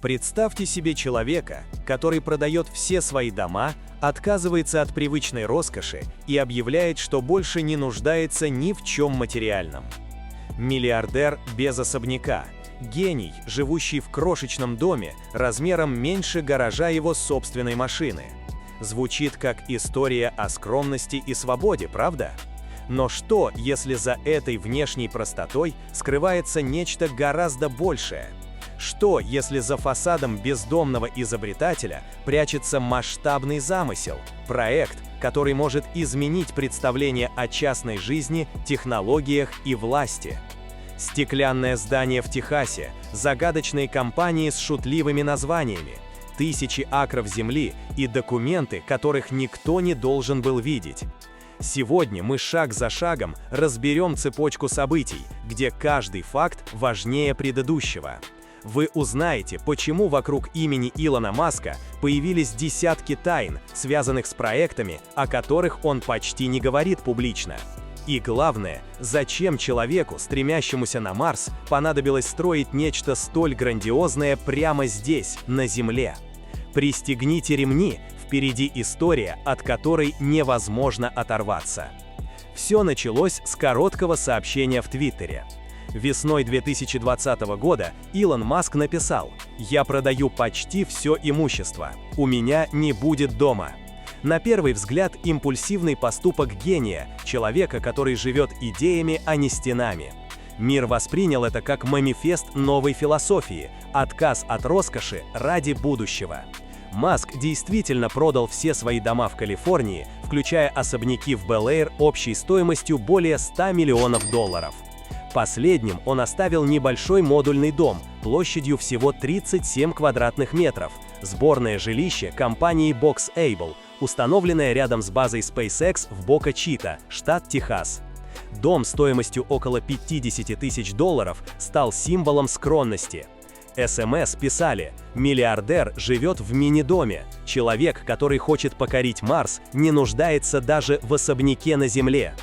Представьте себе человека, который продает все свои дома, отказывается от привычной роскоши и объявляет, что больше не нуждается ни в чем материальном. Миллиардер без особняка, гений, живущий в крошечном доме размером меньше гаража его собственной машины. Звучит как история о скромности и свободе, правда? Но что, если за этой внешней простотой скрывается нечто гораздо большее? Что, если за фасадом бездомного изобретателя прячется масштабный замысел, проект, который может изменить представление о частной жизни, технологиях и власти? Стеклянное здание в Техасе, загадочные компании с шутливыми названиями, тысячи акров земли и документы, которых никто не должен был видеть. Сегодня мы шаг за шагом разберем цепочку событий, где каждый факт важнее предыдущего. Вы узнаете, почему вокруг имени Илона Маска появились десятки тайн, связанных с проектами, о которых он почти не говорит публично. И главное, зачем человеку, стремящемуся на Марс, понадобилось строить нечто столь грандиозное прямо здесь, на Земле. Пристегните ремни, впереди история, от которой невозможно оторваться. Все началось с короткого сообщения в Твиттере. Весной 2020 года Илон Маск написал: «Я продаю почти все имущество. У меня не будет дома». На первый взгляд, импульсивный поступок гения, человека, который живет идеями, а не стенами. Мир воспринял это как манифест новой философии – отказ от роскоши ради будущего. Маск действительно продал все свои дома в Калифорнии, включая особняки в Бел-Эйр общей стоимостью более $100 миллионов. Последним он оставил небольшой модульный дом, площадью всего 37 квадратных метров, сборное жилище компании BoxAble, установленное рядом с базой SpaceX в Бока-Чита, штат Техас. Дом стоимостью около $50 тысяч стал символом скромности. СМС писали: «Миллиардер живет в мини-доме. Человек, который хочет покорить Марс, не нуждается даже в особняке на Земле».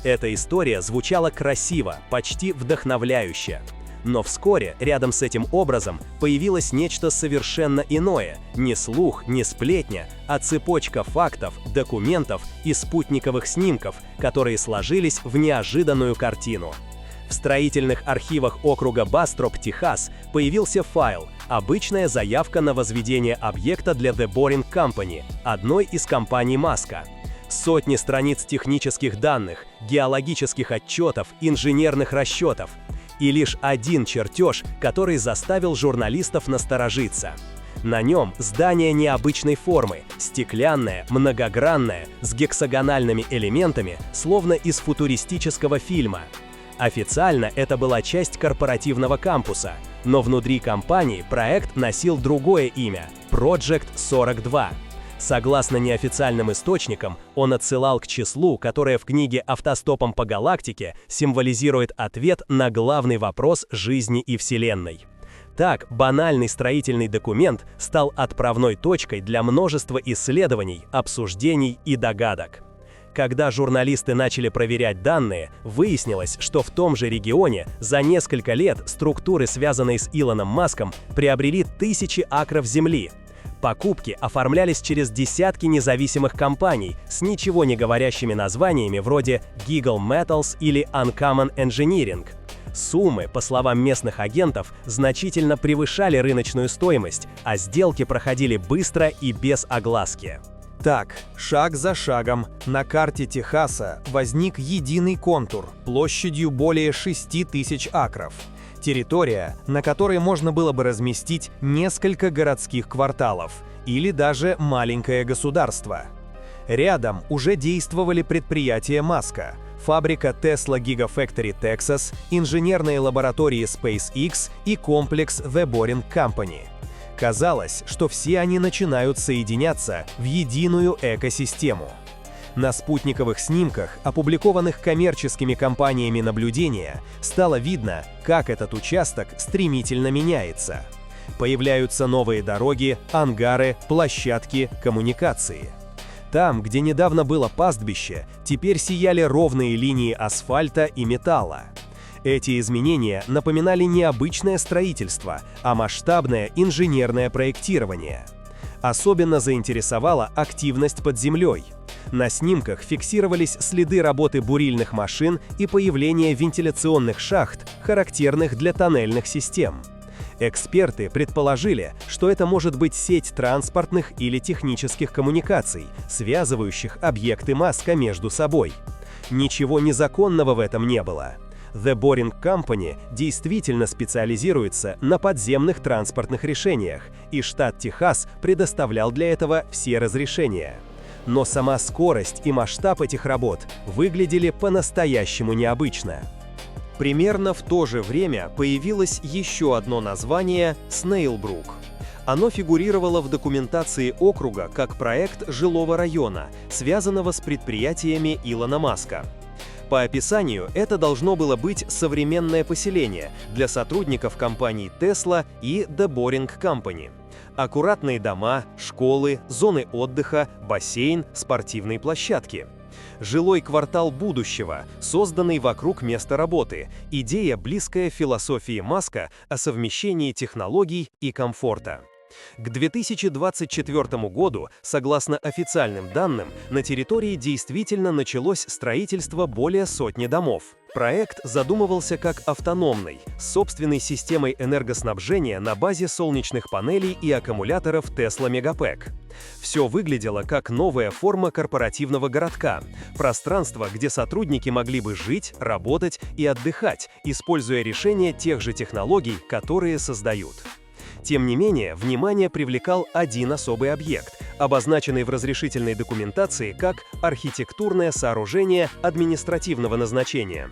Эта история звучала красиво, почти вдохновляюще. Но вскоре рядом с этим образом появилось нечто совершенно иное, не слух, не сплетня, а цепочка фактов, документов и спутниковых снимков, которые сложились в неожиданную картину. В строительных архивах округа Бастроп, Техас, появился файл «Обычная заявка на возведение объекта для The Boring Company», одной из компаний Маска. Сотни страниц технических данных, геологических отчетов, инженерных расчетов. И лишь один чертеж, который заставил журналистов насторожиться. На нем здание необычной формы, стеклянное, многогранное, с гексагональными элементами, словно из футуристического фильма. Официально это была часть корпоративного кампуса, но внутри компании проект носил другое имя – Project 42. Согласно неофициальным источникам, он отсылал к числу, которое в книге «Автостопом по галактике» символизирует ответ на главный вопрос жизни и Вселенной. Так, банальный строительный документ стал отправной точкой для множества исследований, обсуждений и догадок. Когда журналисты начали проверять данные, выяснилось, что в том же регионе за несколько лет структуры, связанные с Илоном Маском, приобрели тысячи акров земли. Покупки оформлялись через десятки независимых компаний с ничего не говорящими названиями вроде Giggle Metals или Uncommon Engineering. Суммы, по словам местных агентов, значительно превышали рыночную стоимость, а сделки проходили быстро и без огласки. Так, шаг за шагом, на карте Техаса возник единый контур площадью более 6000 акров. Территория, на которой можно было бы разместить несколько городских кварталов или даже маленькое государство. Рядом уже действовали предприятия Маска, фабрика Tesla Gigafactory Texas, инженерные лаборатории SpaceX и комплекс The Boring Company. Казалось, что все они начинают соединяться в единую экосистему. На спутниковых снимках, опубликованных коммерческими компаниями наблюдения, стало видно, как этот участок стремительно меняется. Появляются новые дороги, ангары, площадки, коммуникации. Там, где недавно было пастбище, теперь сияли ровные линии асфальта и металла. Эти изменения напоминали не обычное строительство, а масштабное инженерное проектирование. Особенно заинтересовала активность под землей. На снимках фиксировались следы работы бурильных машин и появление вентиляционных шахт, характерных для тоннельных систем. Эксперты предположили, что это может быть сеть транспортных или технических коммуникаций, связывающих объекты Маска между собой. Ничего незаконного в этом не было. The Boring Company действительно специализируется на подземных транспортных решениях, и штат Техас предоставлял для этого все разрешения. Но сама скорость и масштаб этих работ выглядели по-настоящему необычно. Примерно в то же время появилось еще одно название Снейлбрук. Оно фигурировало в документации округа как проект жилого района, связанного с предприятиями Илона Маска. По описанию, это должно было быть современное поселение для сотрудников компаний Tesla и The Boring Company. Аккуратные дома, школы, зоны отдыха, бассейн, спортивные площадки. Жилой квартал будущего, созданный вокруг места работы, идея, близкая философии Маска о совмещении технологий и комфорта. К 2024 году, согласно официальным данным, на территории действительно началось строительство более сотни домов. Проект задумывался как автономный, с собственной системой энергоснабжения на базе солнечных панелей и аккумуляторов Tesla Megapack. Все выглядело как новая форма корпоративного городка, пространство, где сотрудники могли бы жить, работать и отдыхать, используя решения тех же технологий, которые создают. Тем не менее, внимание привлекал один особый объект, обозначенный в разрешительной документации как архитектурное сооружение административного назначения.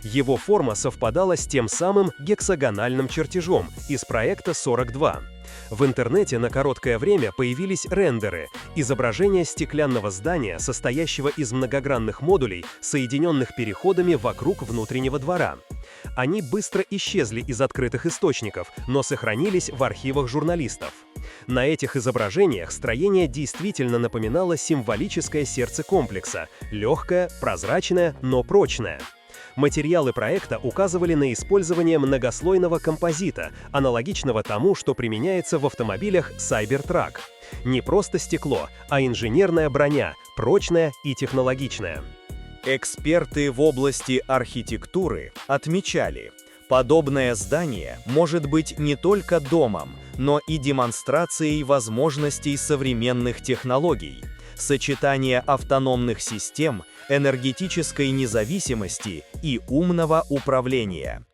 Его форма совпадала с тем самым гексагональным чертежом из проекта 42. В интернете на короткое время появились рендеры, изображение стеклянного здания, состоящего из многогранных модулей, соединенных переходами вокруг внутреннего двора. Они быстро исчезли из открытых источников, но сохранились в архивах журналистов. На этих изображениях строение действительно напоминало символическое сердце комплекса – легкое, прозрачное, но прочное. Материалы проекта указывали на использование многослойного композита, аналогичного тому, что применяется в автомобилях Cybertruck. Не просто стекло, а инженерная броня, прочная и технологичная. Эксперты в области архитектуры отмечали, подобное здание может быть не только домом, но и демонстрацией возможностей современных технологий, сочетание автономных систем, энергетической независимости и умного управления.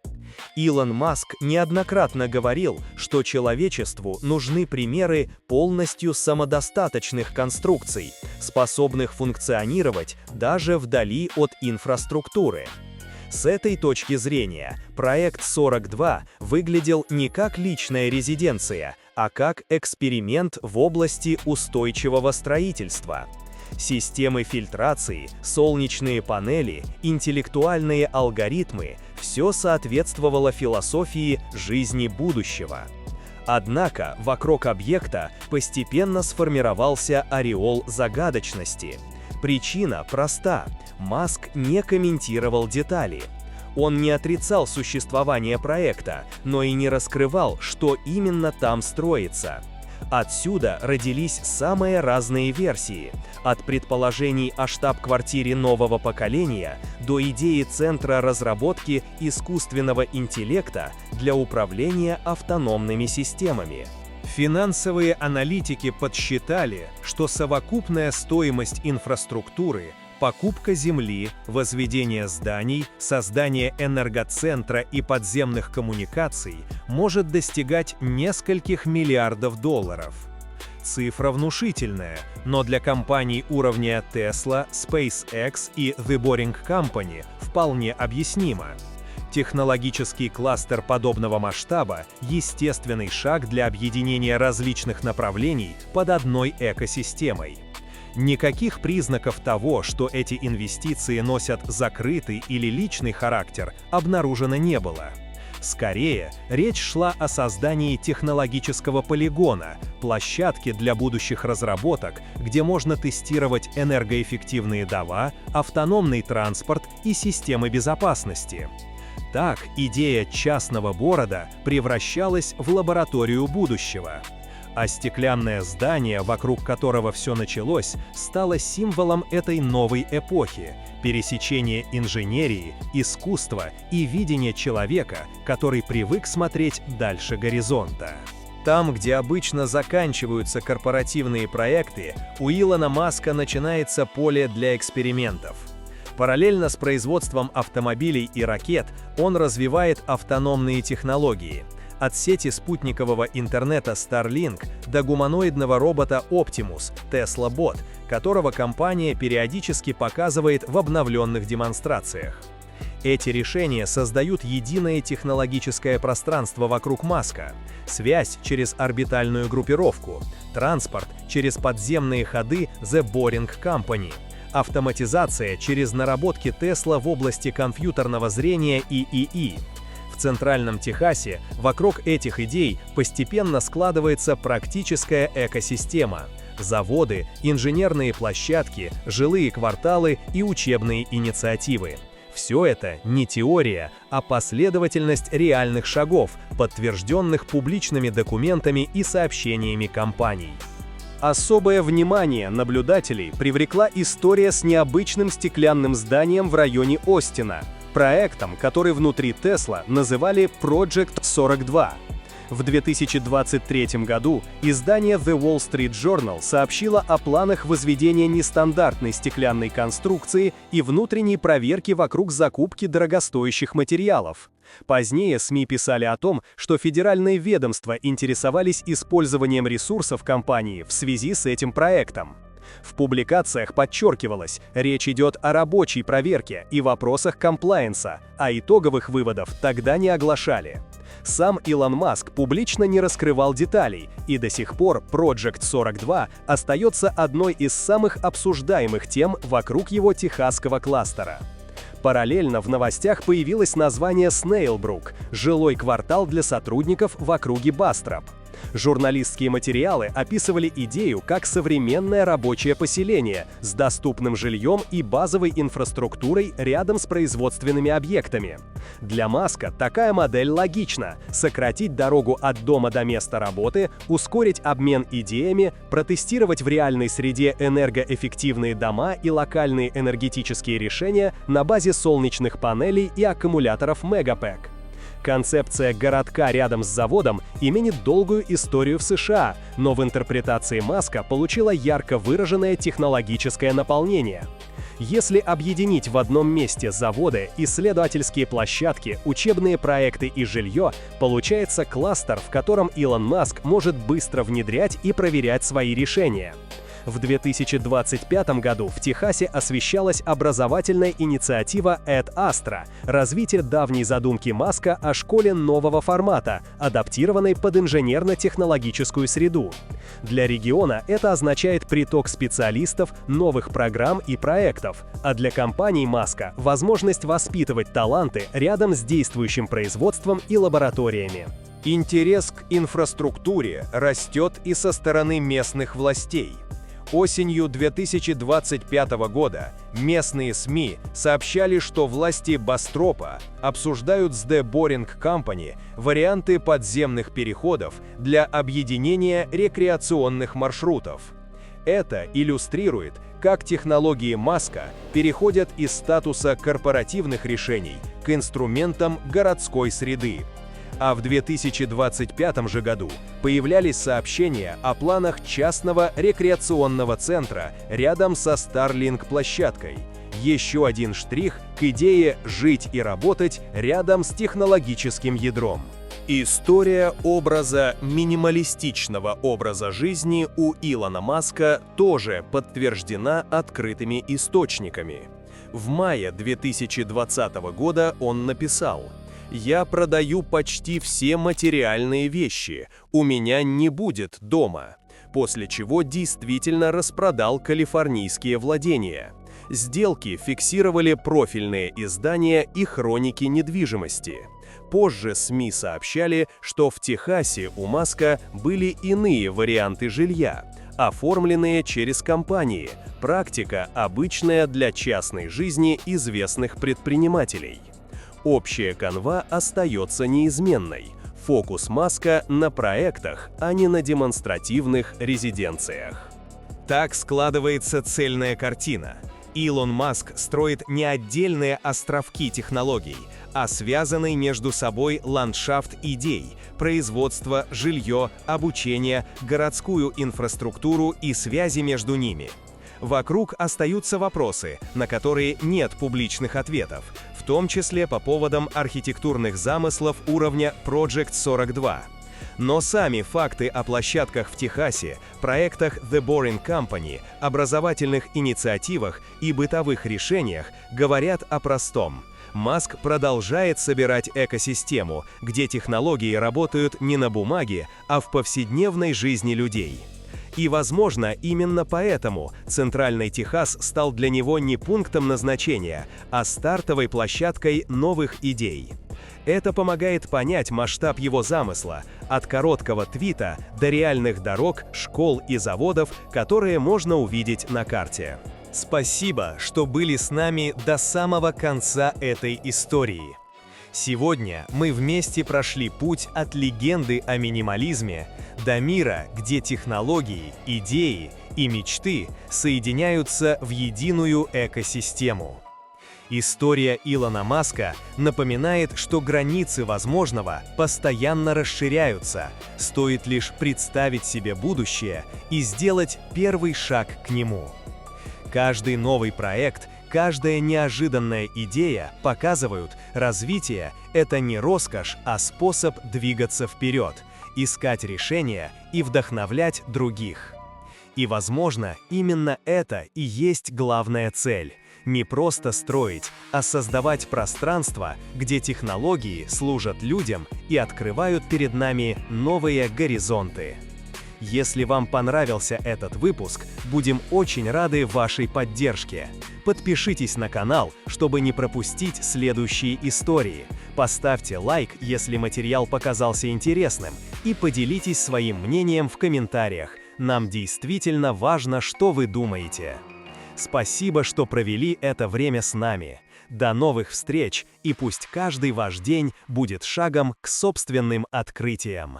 Илон Маск неоднократно говорил, что человечеству нужны примеры полностью самодостаточных конструкций, способных функционировать даже вдали от инфраструктуры. С этой точки зрения, проект 42 выглядел не как личная резиденция, а как эксперимент в области устойчивого строительства. Системы фильтрации, солнечные панели, интеллектуальные алгоритмы – все соответствовало философии жизни будущего. Однако вокруг объекта постепенно сформировался ореол загадочности. Причина проста – Маск не комментировал детали. Он не отрицал существование проекта, но и не раскрывал, что именно там строится. Отсюда родились самые разные версии, от предположений о штаб-квартире нового поколения до идеи Центра разработки искусственного интеллекта для управления автономными системами. Финансовые аналитики подсчитали, что совокупная стоимость инфраструктуры, покупка земли, возведение зданий, создание энергоцентра и подземных коммуникаций может достигать нескольких миллиардов долларов. Цифра внушительная, но для компаний уровня Tesla, SpaceX и The Boring Company вполне объяснима. Технологический кластер подобного масштаба – естественный шаг для объединения различных направлений под одной экосистемой. Никаких признаков того, что эти инвестиции носят закрытый или личный характер, обнаружено не было. Скорее, речь шла о создании технологического полигона, площадки для будущих разработок, где можно тестировать энергоэффективные дома, автономный транспорт и системы безопасности. Так идея частного города превращалась в лабораторию будущего. А стеклянное здание, вокруг которого все началось, стало символом этой новой эпохи – пересечения инженерии, искусства и видения человека, который привык смотреть дальше горизонта. Там, где обычно заканчиваются корпоративные проекты, у Илона Маска начинается поле для экспериментов. Параллельно с производством автомобилей и ракет он развивает автономные технологии. От сети спутникового интернета Starlink до гуманоидного робота Optimus, Tesla Bot, которого компания периодически показывает в обновленных демонстрациях. Эти решения создают единое технологическое пространство вокруг Маска, связь через орбитальную группировку, транспорт через подземные ходы The Boring Company, автоматизация через наработки Tesla в области компьютерного зрения и ИИ. В Центральном Техасе вокруг этих идей постепенно складывается практическая экосистема – заводы, инженерные площадки, жилые кварталы и учебные инициативы. Все это не теория, а последовательность реальных шагов, подтвержденных публичными документами и сообщениями компаний. Особое внимание наблюдателей привлекла история с необычным стеклянным зданием в районе Остина, проектом, который внутри Tesla называли Project 42. В 2023 году издание The Wall Street Journal сообщило о планах возведения нестандартной стеклянной конструкции и внутренней проверки вокруг закупки дорогостоящих материалов. Позднее СМИ писали о том, что федеральные ведомства интересовались использованием ресурсов компании в связи с этим проектом. В публикациях подчеркивалось, речь идет о рабочей проверке и вопросах комплаенса, а итоговых выводов тогда не оглашали. Сам Илон Маск публично не раскрывал деталей, и до сих пор Project 42 остается одной из самых обсуждаемых тем вокруг его техасского кластера. Параллельно в новостях появилось название Снейлбрук – жилой квартал для сотрудников в округе Бастроп. Журналистские материалы описывали идею как современное рабочее поселение с доступным жильем и базовой инфраструктурой рядом с производственными объектами. Для Маска такая модель логична – сократить дорогу от дома до места работы, ускорить обмен идеями, протестировать в реальной среде энергоэффективные дома и локальные энергетические решения на базе солнечных панелей и аккумуляторов Megapack. Концепция городка рядом с заводом имеет долгую историю в США, но в интерпретации Маска получила ярко выраженное технологическое наполнение. Если объединить в одном месте заводы, исследовательские площадки, учебные проекты и жилье, получается кластер, в котором Илон Маск может быстро внедрять и проверять свои решения. В 2025 году в Техасе освещалась образовательная инициатива Ad Astra – развитие давней задумки Маска о школе нового формата, адаптированной под инженерно-технологическую среду. Для региона это означает приток специалистов, новых программ и проектов, а для компаний Маска – возможность воспитывать таланты рядом с действующим производством и лабораториями. Интерес к инфраструктуре растет и со стороны местных властей. Осенью 2025 года местные СМИ сообщали, что власти Бастропа обсуждают с The Boring Company варианты подземных переходов для объединения рекреационных маршрутов. Это иллюстрирует, как технологии Маска переходят из статуса корпоративных решений к инструментам городской среды. А в 2025 же году появлялись сообщения о планах частного рекреационного центра рядом со Starlink-площадкой. Еще один штрих к идее жить и работать рядом с технологическим ядром. История минималистичного образа жизни у Илона Маска тоже подтверждена открытыми источниками. В мае 2020 года он написал: «Я продаю почти все материальные вещи, у меня не будет дома», после чего действительно распродал калифорнийские владения. Сделки фиксировали профильные издания и хроники недвижимости. Позже СМИ сообщали, что в Техасе у Маска были иные варианты жилья, оформленные через компании, практика, обычная для частной жизни известных предпринимателей. Общая канва остается неизменной. Фокус Маска на проектах, а не на демонстративных резиденциях. Так складывается цельная картина. Илон Маск строит не отдельные островки технологий, а связанный между собой ландшафт идей, производство, жилье, обучение, городскую инфраструктуру и связи между ними. Вокруг остаются вопросы, на которые нет публичных ответов, в том числе по поводам архитектурных замыслов уровня Project 42. Но сами факты о площадках в Техасе, проектах The Boring Company, образовательных инициативах и бытовых решениях говорят о простом. Маск продолжает собирать экосистему, где технологии работают не на бумаге, а в повседневной жизни людей. И, возможно, именно поэтому Центральный Техас стал для него не пунктом назначения, а стартовой площадкой новых идей. Это помогает понять масштаб его замысла, от короткого твита до реальных дорог, школ и заводов, которые можно увидеть на карте. Спасибо, что были с нами до самого конца этой истории. Сегодня мы вместе прошли путь от легенды о минимализме до мира, где технологии, идеи и мечты соединяются в единую экосистему. История Илона Маска напоминает, что границы возможного постоянно расширяются, стоит лишь представить себе будущее и сделать первый шаг к нему. Каждый новый проект, каждая неожиданная идея показывают, развитие – это не роскошь, а способ двигаться вперед, искать решения и вдохновлять других. И, возможно, именно это и есть главная цель. Не просто строить, а создавать пространство, где технологии служат людям и открывают перед нами новые горизонты. Если вам понравился этот выпуск, будем очень рады вашей поддержке. Подпишитесь на канал, чтобы не пропустить следующие истории. Поставьте лайк, если материал показался интересным, и поделитесь своим мнением в комментариях. Нам действительно важно, что вы думаете. Спасибо, что провели это время с нами. До новых встреч, и пусть каждый ваш день будет шагом к собственным открытиям.